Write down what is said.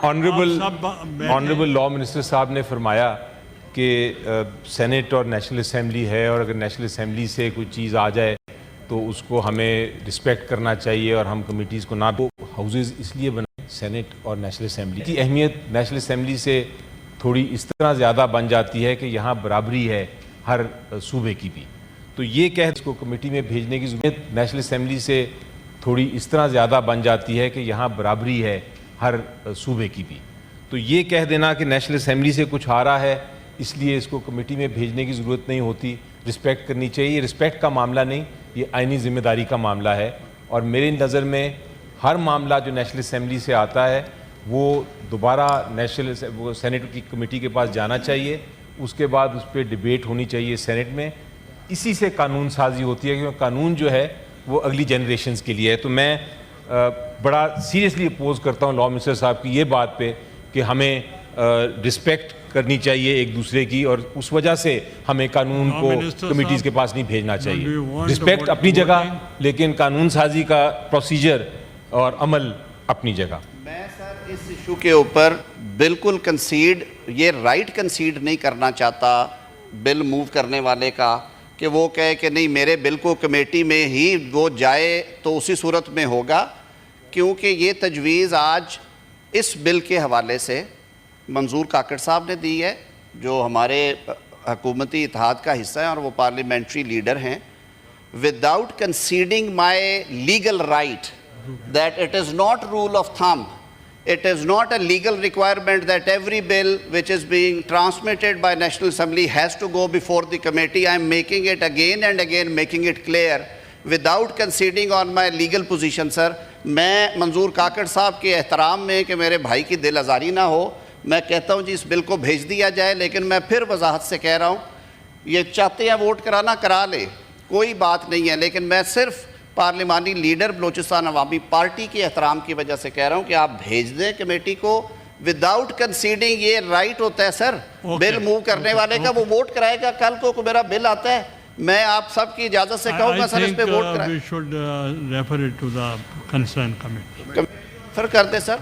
Honourable law minister صاحب نے فرمایا کہ سینٹ اور نیشنل اسمبلی ہے، اور اگر نیشنل اسمبلی سے کوئی چیز آ جائے تو اس کو ہمیں رسپیکٹ کرنا چاہیے، اور ہم کمیٹیز کو نہ ہاؤزز اس لیے بنائیں سینٹ اور نیشنل اسمبلی کی اہمیت نیشنل اسمبلی سے تھوڑی اس طرح زیادہ بن جاتی ہے کہ یہاں برابری ہے ہر صوبے کی بھی، تو یہ اس کو کمیٹی میں بھیجنے کی ضرورت نیشنل اسمبلی سے تھوڑی اس طرح زیادہ بن جاتی ہے کہ یہاں برابری ہے ہر صوبے کی بھی، تو یہ کہہ دینا کہ نیشنل اسمبلی سے کچھ آ رہا ہے اس لیے اس کو کمیٹی میں بھیجنے کی ضرورت نہیں ہوتی، رسپیکٹ کرنی چاہیے، یہ رسپیکٹ کا معاملہ نہیں، یہ آئینی ذمہ داری کا معاملہ ہے، اور میری نظر میں ہر معاملہ جو نیشنل اسمبلی سے آتا ہے وہ دوبارہ سینٹ کی کمیٹی کے پاس جانا چاہیے، اس کے بعد اس پہ ڈیبیٹ ہونی چاہیے سینٹ میں، اسی سے قانون سازی ہوتی ہے، کیونکہ قانون جو ہے وہ اگلی جنریشنز کے لیے ہے، تو میں بڑا سیریسلی اپوز کرتا ہوں لا منسٹر صاحب کی یہ بات پہ کہ ہمیں رسپیکٹ کرنی چاہیے ایک دوسرے کی، اور اس وجہ سے ہمیں قانون کو کمیٹیز کے پاس نہیں بھیجنا چاہیے، رسپیکٹ اپنی جگہ لیکن قانون سازی کا پروسیجر اور عمل اپنی جگہ۔ میں سر اس ایشو کے اوپر بالکل کنسیڈ، یہ رائٹ کنسیڈ نہیں کرنا چاہتا بل موو کرنے والے کا کہ وہ کہے کہ نہیں میرے بل کو کمیٹی میں ہی وہ جائے تو اسی صورت میں ہوگا، کیونکہ یہ تجویز آج اس بل کے حوالے سے منظور کاکڑ صاحب نے دی ہے جو ہمارے حکومتی اتحاد کا حصہ ہیں اور وہ پارلیمنٹری لیڈر ہیں، without کنسیڈنگ my legal right that it is not rule of thumb, it is not a legal requirement that every bill which is being transmitted by National Assembly has to go before the committee. I am making it again and again, making it clear without conceding on my legal position, sir. میں منظور کاکڑ صاحب کے احترام میں کہ میرے بھائی کی دل آزاری نہ ہو، میں کہتا ہوں جی اس بل کو بھیج دیا جائے، لیکن میں پھر وضاحت سے کہہ رہا ہوں یہ چاہتے ہیں ووٹ کرانا کرا لے، کوئی بات نہیں ہے، لیکن میں صرف پارلیمانی لیڈر بلوچستان عوامی پارٹی کے احترام کی وجہ سے کہہ رہا ہوں کہ آپ بھیج دیں کمیٹی کو وداؤٹ کنسیڈنگ، یہ رائٹ ہوتا ہے سر بل موو کرنے والے کا، وہ ووٹ کرائے گا، کل کو میرا بل آتا ہے میں آپ سب کی اجازت سے کہوں گا سر اس پہ ووٹ کرائیں، پھر کر دیں سر۔